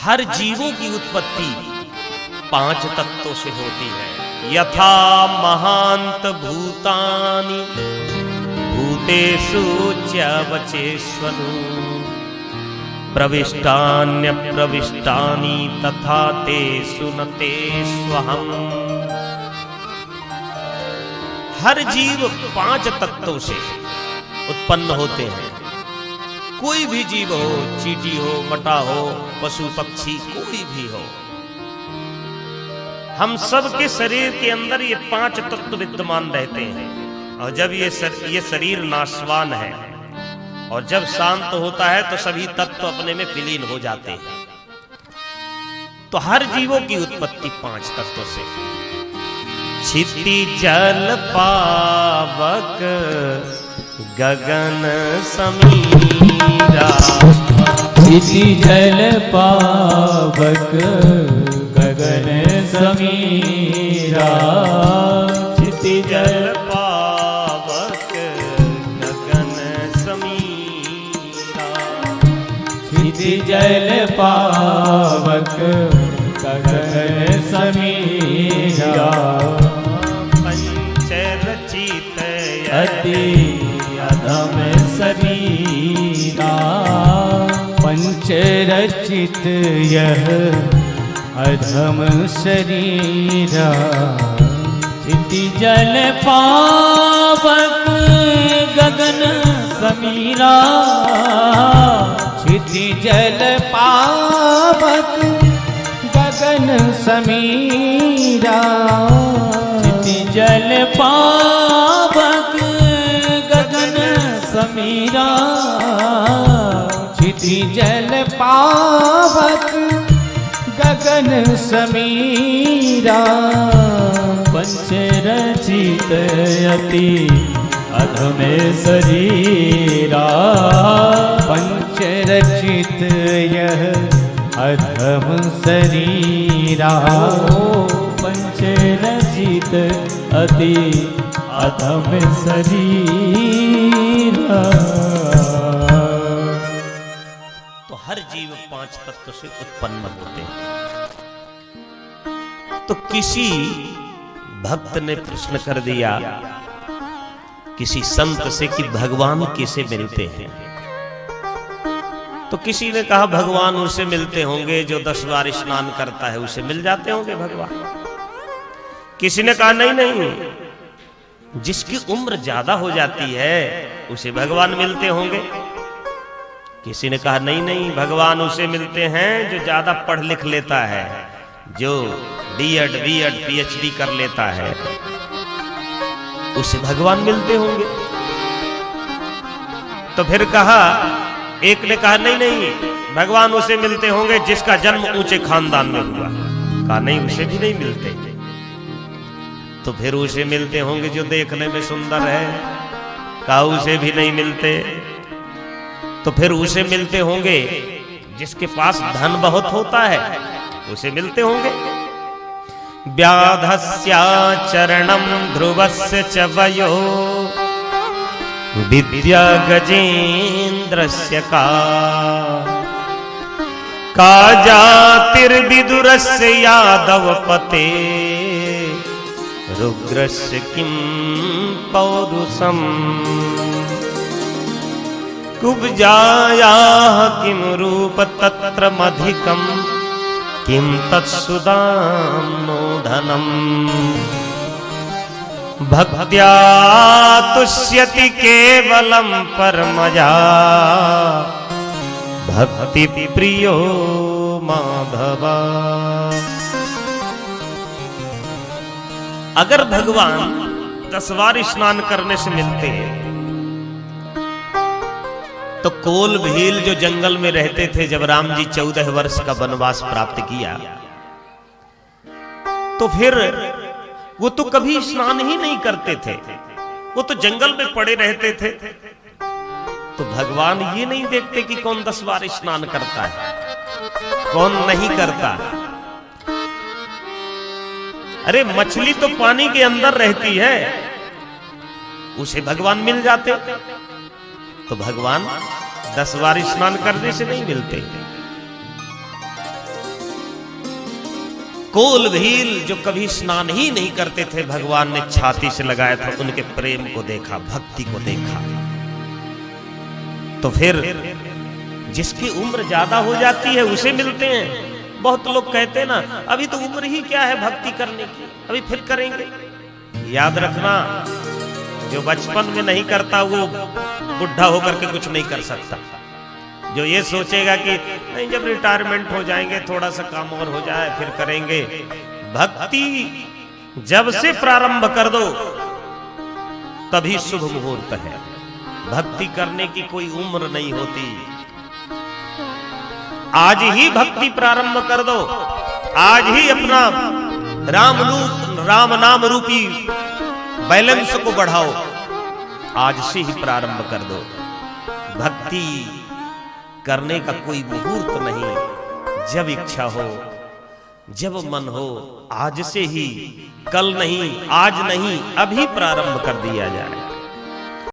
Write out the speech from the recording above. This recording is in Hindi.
हर जीवों की उत्पत्ति 5 तत्वों से होती है। यथा महांत भूतानि भूतेषु च्यवचेष्वनु प्रविष्टान्य प्रविष्टानि तथा तेषु न तेष्वहम्। हर जीव 5 तत्वों से उत्पन्न होते हैं। कोई भी जीव हो, चींटी हो, मटा हो, पशु पक्षी कोई भी हो, हम सब के शरीर के अंदर ये 5 तत्व विद्यमान रहते हैं। और जब ये शरीर नाशवान है और जब शांत होता है तो सभी तत्व अपने में विलीन हो जाते हैं। तो हर जीवों की उत्पत्ति 5 तत्वों से। क्षिति जल पावक गगन समीरा। क्षिति जल पावक गगन समीरा। क्षिति जल पावक गगन समीरा। क्षिति जल पावक गगन समीरा। पंच रचित अति अधम शरीरा। पंच रचित यह अधम शरीरा। क्षिति जल पावक गगन समीरा। क्षिति जल पावक गगन समीरा। क्षिति जल पावक गगन समीरा। क्षिति जल पावक गगन समीरा। पंच रचित अति अधम शरीरा। पंच रचित यह अधम शरीरा। पंच रचित अति अधम शरीरा। तो हर जीव 5 तत्व से उत्पन्न होते हैं। तो किसी भक्त ने प्रश्न कर दिया किसी संत से कि भगवान किसे मिलते हैं। तो किसी ने कहा भगवान उसे मिलते होंगे जो 10 बार स्नान करता है, उसे मिल जाते होंगे भगवान। किसी ने कहा नहीं नहीं, जिसकी उम्र ज्यादा हो जाती है उसे भगवान मिलते होंगे। किसी ने कहा नहीं नहीं, भगवान उसे मिलते हैं जो ज्यादा पढ़ लिख लेता है, जो बीएड पीएचडी कर लेता है, उसे भगवान मिलते होंगे। तो फिर कहा, एक ने कहा नहीं नहीं, भगवान उसे मिलते होंगे जिसका जन्म ऊंचे खानदान में हुआ। कहा नहीं, उसे भी नहीं मिलते। तो फिर उसे मिलते होंगे जो देखने में सुंदर है। कहा उसे भी नहीं मिलते। तो फिर उसे मिलते होंगे जिसके पास धन बहुत होता है, उसे मिलते होंगे। व्याधस्याचरणं ध्रुवस्य च वयो विद्या गजेन्द्रस्य का जातिर्विदुरस्य यादवपते रुद्रस्य किं पौरुषम् कुब्जायाः किं रूप तत्र मधिकम् किं तत्सुदाम्नो धनम् भक्त्या तुष्यति केवलं परमया भक्ति प्रियो माधवा। अगर भगवान 10 बार स्नान करने से मिलते हैं तो कोल भील जो जंगल में रहते थे, जब राम जी 14 वर्ष का वनवास प्राप्त किया तो फिर वो तो कभी स्नान ही नहीं करते थे, वो तो जंगल में पड़े रहते थे। तो भगवान ये नहीं देखते कि कौन 10 बार स्नान करता है, कौन नहीं करता। अरे मछली तो पानी के अंदर रहती है, उसे भगवान मिल जाते। तो भगवान 10 बार स्नान करने से नहीं मिलते। कोल भील जो कभी स्नान ही नहीं करते थे, भगवान ने छाती से लगाया था, उनके प्रेम को देखा, भक्ति को देखा। तो फिर जिसकी उम्र ज्यादा हो जाती है उसे मिलते हैं। बहुत लोग कहते हैं ना, अभी तो उम्र ही क्या है भक्ति करने की, अभी फिर करेंगे। याद रखना, जो बचपन में नहीं करता वो बुढ़ा होकर के कुछ नहीं कर सकता। जो ये सोचेगा कि नहीं जब रिटायरमेंट हो जाएंगे थोड़ा सा काम और हो जाए फिर करेंगे, भक्ति जब से प्रारंभ कर दो तभी शुभ मुहूर्त है। भक्ति करने की कोई उम्र नहीं होती। आज ही भक्ति प्रारंभ कर दो, आज ही अपना राम नाम रूपी बैलेंस को बढ़ाओ, आज से ही प्रारंभ कर दो। भक्ति करने का कोई मुहूर्त नहीं, जब इच्छा हो, जब मन हो, आज से ही, कल नहीं, आज नहीं, अभी प्रारंभ कर दिया जाए।